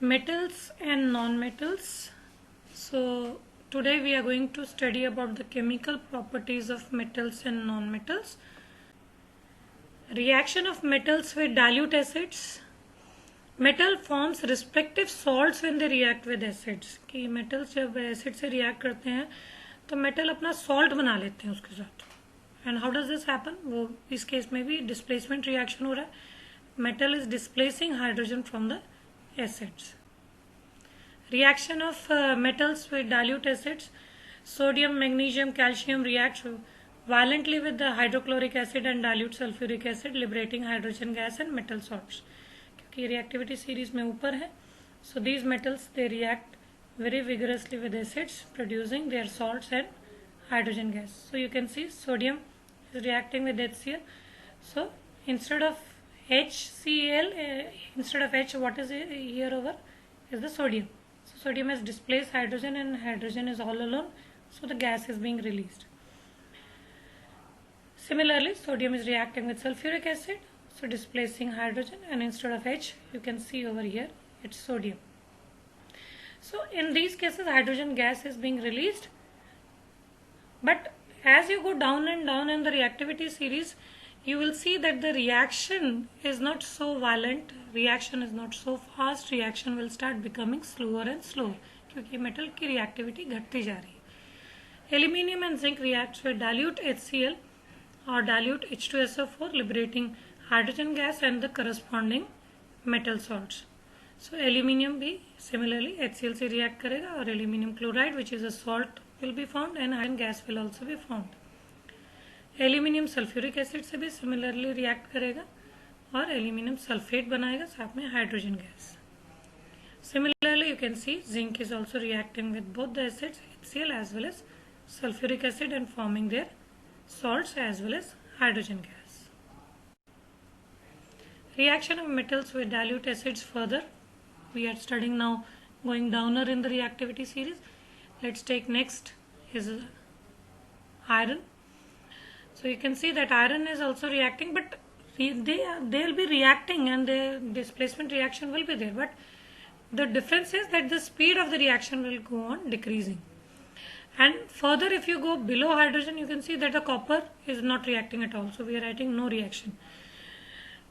Metals and non-metals. So today we are going to study about the chemical properties of metals and non-metals. Reaction of metals with dilute acids. Metal forms respective salts when they react with acids. कि metals जब acid से react करते हैं तो metal अपना salt बना लेते हैं उसके साथ. And how does this happen? वो इस केस में भी displacement reaction हो रहा है. Metal is displacing hydrogen from the acids. Reaction of metals with dilute acids. Sodium, magnesium, calcium reacts violently with the hydrochloric acid and dilute sulfuric acid, liberating hydrogen gas and metal salts. क्योंकि reactivity series में ऊपर है, so these metals they react very vigorously with acids, producing their salts and hydrogen gas. So you can see sodium is reacting with HCl. So instead of HCl, instead of H, what is here over is the sodium. So sodium has displaced hydrogen and hydrogen is all alone, so the gas is being released. Similarly, sodium is reacting with sulfuric acid, so displacing hydrogen, and instead of H, you can see over here, it's sodium. So in these cases, hydrogen gas is being released, but as you go down and down in the reactivity series, you will see that the reaction is not so violent, reaction is not so fast, reaction will start becoming slower and slower क्योंकि metal की reactivity घटती जा रही है. Aluminium and zinc reacts with dilute HCl or dilute H2SO4, liberating hydrogen gas and the corresponding metal salts. So aluminium भी similarly HCl से react करेगा और aluminium chloride, which is a salt, will be found and hydrogen gas will also be found. Aluminium sulphuric acid से भी similarly react करेगा और aluminium sulphate बनाएगा साथ में hydrogen gas. Similarly you can see zinc is also reacting with both the acids HCl as well as sulphuric acid and forming their salts as well as hydrogen gas. Reaction of metals with dilute acids further. We are studying now going downer in the reactivity series. Let's take next is iron. So you can see that iron is also reacting, but they'll be reacting and the displacement reaction will be there. But the difference is that the speed of the reaction will go on decreasing. And further, if you go below hydrogen, you can see that the copper is not reacting at all. So we are writing no reaction.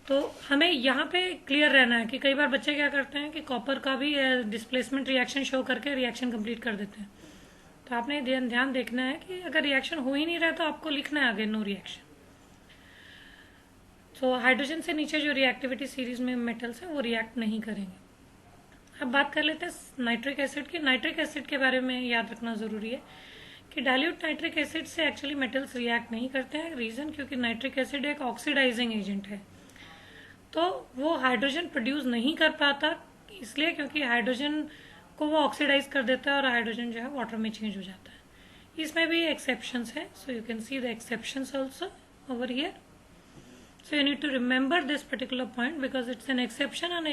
तो हमें यहाँ पे clear रहना है कि कई बार बच्चे क्या करते हैं कि कॉपर का भी डिस्प्लेसमेंट रिएक्शन शो करके रिएक्शन कंप्लीट कर देते हैं. तो आपने ध्यान देखना है कि अगर रिएक्शन हो ही नहीं रहा तो आपको लिखना है आगे नो रिएक्शन. तो हाइड्रोजन से नीचे जो रिएक्टिविटी सीरीज में मेटल्स हैं वो रिएक्ट नहीं करेंगे. अब बात कर लेते हैं नाइट्रिक एसिड की. नाइट्रिक एसिड के बारे में याद रखना जरूरी है कि डाइल्यूट नाइट्रिक एसिड से एक्चुअली मेटल्स रिएक्ट नहीं करते हैं. रीजन क्योंकि नाइट्रिक एसिड एक ऑक्सीडाइजिंग एजेंट है, तो वो हाइड्रोजन प्रोड्यूस नहीं कर पाता, इसलिए क्योंकि हाइड्रोजन को वो ऑक्सीडाइज कर देता है और हाइड्रोजन जो है वाटर में चेंज हो जाता है. इसमें भी एक्सेप्शंस है, so you can see the exceptions also over here. So you need to remember this particular point because it's an exception and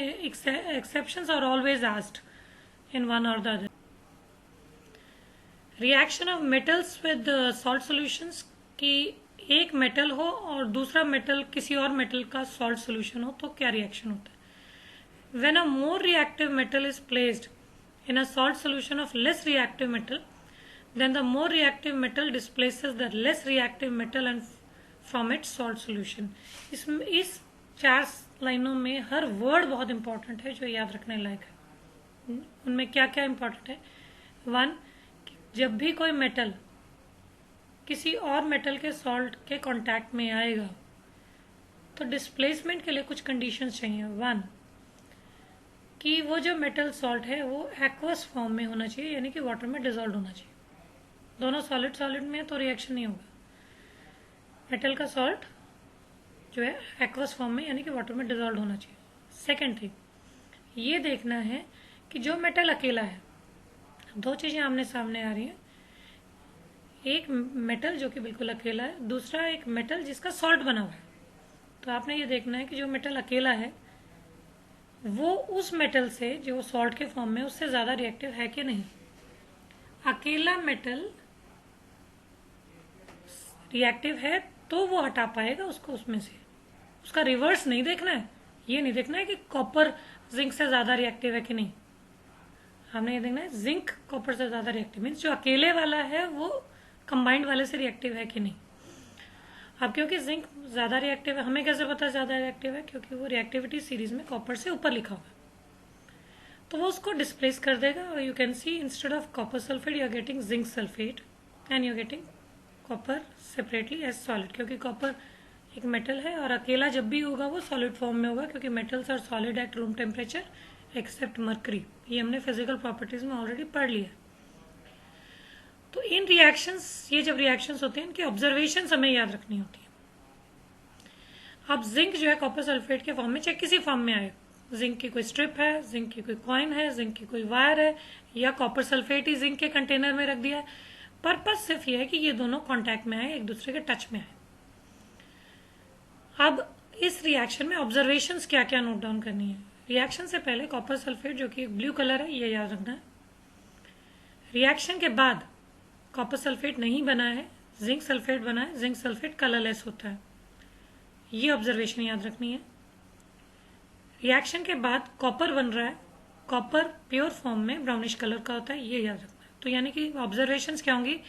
exceptions are always asked in one or the other. Reaction of metals with salt solutions कि एक metal हो और दूसरा metal किसी और metal का salt solution हो तो क्या रिएक्शन होता है. When a more reactive metal is placed in a salt solution of less reactive metal, then the more reactive metal displaces the less reactive metal and from its salt solution. इस 4 लाइनों में हर word बहुत important है जो याद रखने लायक है. उनमें क्या क्या इंपॉर्टेंट है. 1, जब भी कोई मेटल किसी और मेटल के सॉल्ट के कांटेक्ट में आएगा तो डिस्प्लेसमेंट के लिए कुछ कंडीशंस चाहिए. 1, कि वो जो मेटल सॉल्ट है वो एक्वस फॉर्म में होना चाहिए, यानी कि वाटर में डिसॉल्व होना चाहिए. दोनों सॉलिड सॉलिड में तो रिएक्शन नहीं होगा. मेटल का सॉल्ट जो है एक्वस फॉर्म में यानी कि वाटर में डिसॉल्व होना चाहिए. सेकेंड थिंग ये देखना है कि जो मेटल अकेला है, 2 चीजें आमने सामने आ रही हैं. एक मेटल जो कि बिल्कुल अकेला है, दूसरा एक मेटल जिसका सॉल्ट बना हुआ है. तो आपने ये देखना है कि जो मेटल अकेला है वो उस मेटल से जो सॉल्ट के फॉर्म में उससे ज्यादा रिएक्टिव है कि नहीं. अकेला मेटल रिएक्टिव है तो वो हटा पाएगा उसको उसमें से. उसका रिवर्स नहीं देखना है. ये नहीं देखना है कि कॉपर जिंक से ज्यादा रिएक्टिव है कि नहीं. आपने ये देखना है जिंक कॉपर से ज़्यादा रिएक्टिव, मीन्स जो अकेले वाला है वो कंबाइंड वाले से रिएक्टिव है कि नहीं। अब क्योंकि जिंक ज़्यादा रिएक्टिव है, हमें कैसे पता ज़्यादा रिएक्टिव है, क्योंकि वो रिएक्टिविटी सीरीज में कॉपर से ऊपर लिखा हुआ है, तो वो उसको डिस्प्लेस कर देगा। और you can see instead of copper sulphate you are getting zinc sulphate and you are getting copper separately as solid, क्योंकि कॉपर एक मेटल है और अकेला जब भी होगा वो सॉलिड फॉर्म में होगा, क्योंकि metals are solid at room temperature except mercury. ये हमने फिजिकल प्रॉपर्टीज में ऑलरेडी पढ़ लिया। तो इन रिएक्शंस, ये जब रिएक्शंस होते हैं इनकी ऑब्जर्वेशन हमें याद रखनी होती है। अब जिंक जो है कॉपर सल्फेट के फॉर्म में चाहे किसी फॉर्म में आए, जिंक की कोई स्ट्रिप है, जिंक की कोई कॉइन है, जिंक की कोई वायर है, या कॉपर सल्फेट ही जिंक के कंटेनर में रख दिया है, पर्पज सिर्फ ये है कि ये दोनों कांटेक्ट में आए, एक दूसरे के टच में आए। अब इस रिएक्शन में ऑब्जर्वेशंस क्या क्या नोट डाउन करनी है। रिएक्शन से पहले कॉपर सल्फेट जो कि एक ब्लू कलर है, ये याद रखना है। रिएक्शन के बाद कॉपर सल्फेट नहीं बना है, जिंक सल्फेट बना है, जिंक सल्फेट कलरलेस होता है, ये ऑब्जर्वेशन याद रखनी है। रिएक्शन के बाद कॉपर बन रहा है, कॉपर प्योर फॉर्म में ब्राउनिश कलर का होता है, ये याद रखना है। तो यानी कि ऑब्जर्वेशंस क्या होंगी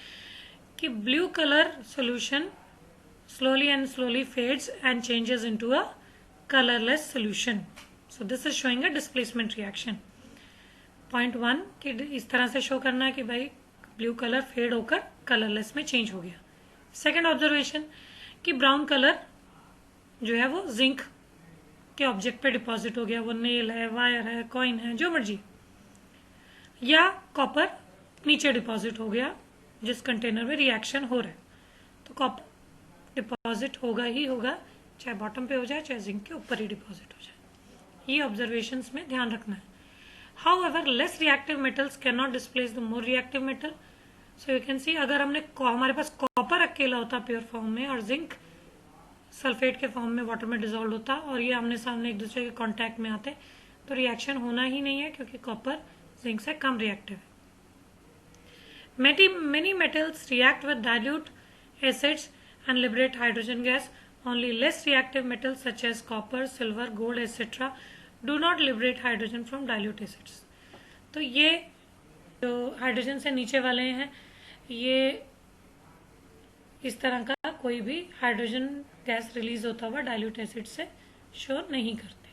कि blue colour solution slowly and slowly fades and changes into a colorless solution. So this is showing a displacement reaction. Point 1 कि इस तरह से शो करना है कि भाई ब्लू कलर फेड होकर कलरलेस में चेंज हो गया। सेकेंड ऑब्जर्वेशन कि ब्राउन कलर जो है वो जिंक के ऑब्जेक्ट पे डिपॉजिट हो गया, वो नेल है, वायर है, कॉइन है, जो मर्जी, या कॉपर नीचे डिपॉजिट हो गया जिस कंटेनर में रिएक्शन हो रहा है। तो कॉपर डिपॉजिट होगा ही होगा, चाहे बॉटम पे हो जाए चाहे जिंक के ऊपर ही डिपॉजिट हो जाए। ये ऑब्जर्वेशंस में ध्यान रखना है। However less reactive metals can not displace the more reactive metal. So you can सी अगर हमारे पास कॉपर अकेला होता प्योर फॉर्म में और जिंक सल्फेट के फॉर्म में वाटर में डिजोल्व होता और ये आमने सामने एक दूसरे के कॉन्टैक्ट में आते तो रिएक्शन होना ही नहीं है, क्योंकि कॉपर जिंक से कम रिएक्टिव है। Many metals react with dilute acids and liberate hydrogen gas. Only less reactive metals such as copper, silver, gold, etc. do not liberate hydrogen from dilute acids. तो ये जो hydrogen से नीचे वाले हैं, ये इस तरह का कोई भी हाइड्रोजन गैस रिलीज होता हुआ डाइल्यूट एसिड से शो नहीं करते,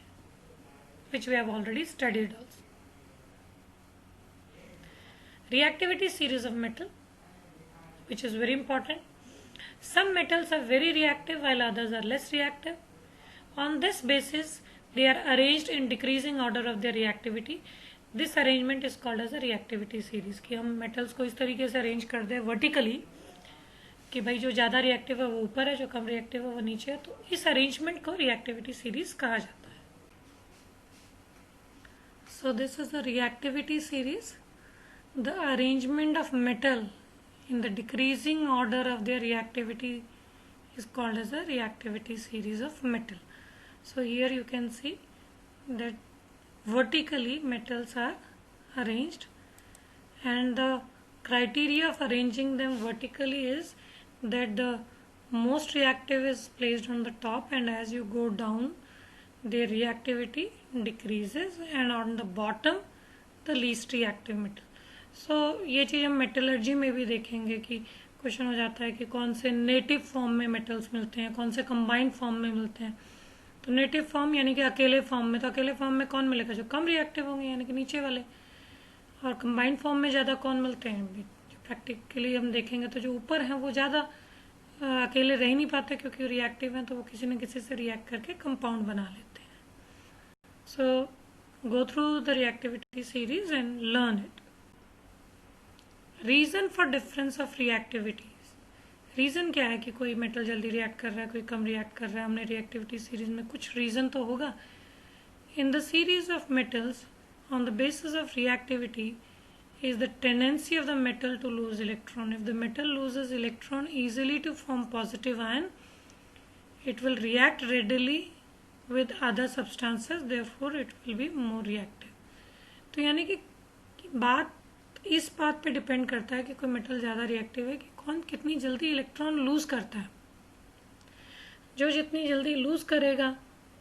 which we have already studied also. Reactivity series of metal, which is very important. Some metals are very reactive while others are less reactive. On this basis, they are arranged in decreasing order of their reactivity. This arrangement is called as a reactivity series. कि हम metals को इस तरीके से arrange कर दें vertically कि भाई जो ज़्यादा reactive है वो ऊपर है, जो कम reactive है वो नीचे है, तो इस arrangement को reactivity series कहा जाता है. So this is the reactivity series. The arrangement of metal in the decreasing order of their reactivity is called as a reactivity series of metal. So here you can see that vertically metals are arranged, and the criteria of arranging them vertically is that the most reactive is placed on the top, and as you go down their reactivity decreases, and on the bottom the least reactive metal. सो ये चीज़ हम metallurgy में भी देखेंगे कि question हो जाता है कि कौन से नेटिव फॉर्म में मेटल्स मिलते हैं, कौन से कंबाइंड फॉर्म में मिलते हैं। तो नेटिव फॉर्म यानी कि अकेले फॉर्म में, तो अकेले फॉर्म में कौन मिलेगा, जो कम रिएक्टिव होंगे यानी कि नीचे वाले, और कंबाइंड फॉर्म में ज़्यादा कौन मिलते हैं, जो प्रैक्टिकली हम देखेंगे तो जो ऊपर हैं वो ज़्यादा अकेले रह नहीं पाते क्योंकि रिएक्टिव हैं, तो वो किसी न किसी से रिएक्ट करके कंपाउंड बना लेते हैं। So go through the reactivity series and learn it. Reason for difference of reactivities, reason क्या है कि कोई मेटल जल्दी रिएक्ट कर रहा है, कोई कम रिएक्ट कर रहा है, हमने रिएक्टिविटी सीरीज में कुछ रीज़न तो होगा। In the series of metals on the basis of reactivity is the tendency of the metal to lose electron. If the metal loses electron easily to form positive ion, it will react readily with other substances, therefore it will be more reactive. तो यानी कि बात इस बात पे depend करता है कि कोई मेटल ज़्यादा रिएक्टिव है कि कौन कितनी जल्दी इलेक्ट्रॉन लूज करता है। जो जितनी जल्दी लूज करेगा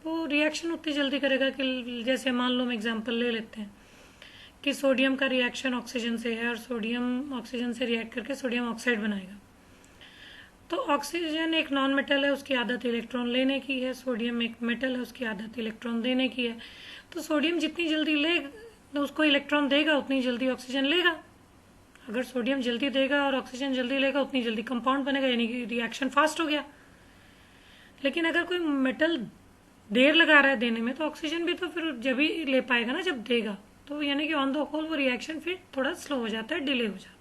वो रिएक्शन उतनी जल्दी करेगा कि जैसे मान लो हम एग्जांपल ले लेते हैं कि सोडियम का रिएक्शन ऑक्सीजन से है और सोडियम ऑक्सीजन से रिएक्ट करके सोडियम ऑक्साइड बनाएगा। तो ऑक्सीजन एक नॉन मेटल है, उसकी आदत इलेक्ट्रॉन लेने की है, सोडियम एक मेटल है, उसकी आदत इलेक्ट्रॉन देने की है। तो सोडियम जितनी जल्दी ले तो उसको इलेक्ट्रॉन देगा उतनी जल्दी ऑक्सीजन लेगा। अगर सोडियम जल्दी देगा और ऑक्सीजन जल्दी लेगा उतनी जल्दी कंपाउंड बनेगा, यानी कि रिएक्शन फास्ट हो गया। लेकिन अगर कोई मेटल देर लगा रहा है देने में तो ऑक्सीजन भी तो फिर जब ही ले पाएगा ना जब देगा, तो यानी कि ऑन द होल वो रिएक्शन फिर थोड़ा स्लो हो जाता है, डिले हो जाता है।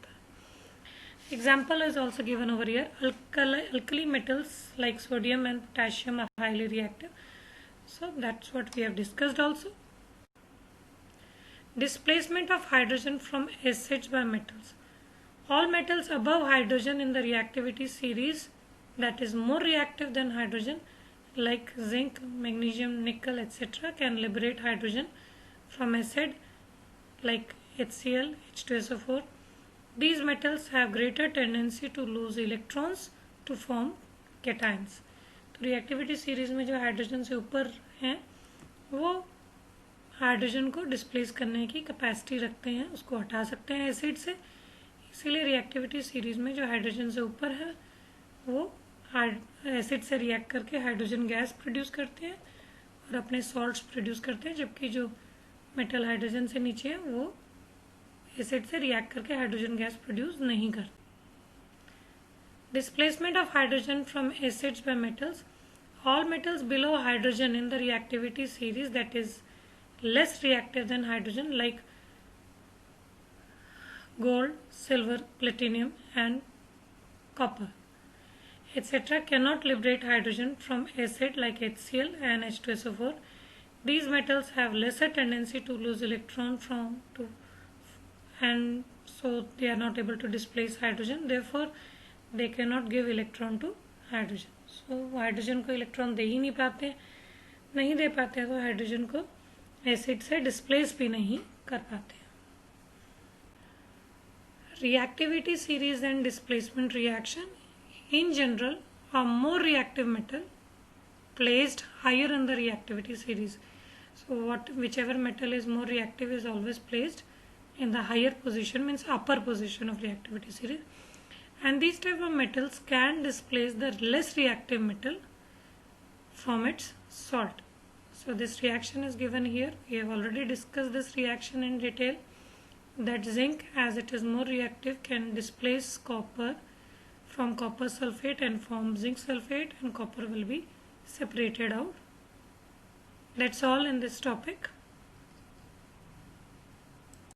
Example is also given over here. Alkali metals like sodium and potassium are highly reactive. So that's what we have discussed also. Displacement of hydrogen from acids by metals. All metals above hydrogen in the reactivity series, that is more reactive than hydrogen, like zinc, magnesium, nickel, etc., can liberate hydrogen from acid like HCl, H2SO4. These metals have greater tendency to lose electrons to form cations. तो reactivity series में जो hydrogen से ऊपर हैं वो hydrogen को displace करने की कैपेसिटी रखते हैं, उसको हटा सकते हैं एसिड से। इसीलिए रिएक्टिविटी सीरीज में जो हाइड्रोजन से ऊपर है वो एसिड से रिएक्ट करके हाइड्रोजन गैस प्रोड्यूस करते हैं और अपने सॉल्ट्स प्रोड्यूस करते हैं, जबकि जो मेटल हाइड्रोजन से नीचे है वो एसिड से रिएक्ट करके हाइड्रोजन गैस प्रोड्यूस नहीं करते। Displacement of hydrogen from acids bye metals. All metals below hydrogen in the reactivity series that is less reactive than hydrogen like gold, silver, platinum and copper etc. cannot liberate hydrogen from acid like HCl and H2SO4. These metals have lesser tendency to lose electron and so they are not able to displace hydrogen, therefore they cannot give electron to hydrogen. So hydrogen को electron दे ही नहीं पाते, नहीं दे पाते तो hydrogen को acid से displace भी नहीं कर पाते। Reactivity series and displacement reaction. In general, a more reactive metal placed higher in the reactivity series. So whichever metal is more reactive is always placed in the higher position, means upper position of reactivity series. And these type of metals can displace the less reactive metal from its salt. So this reaction is given here. We have already discussed this reaction in detail. That zinc, as it is more reactive, can displace copper from copper sulfate and form zinc sulfate, and copper will be separated out. That's all in this topic.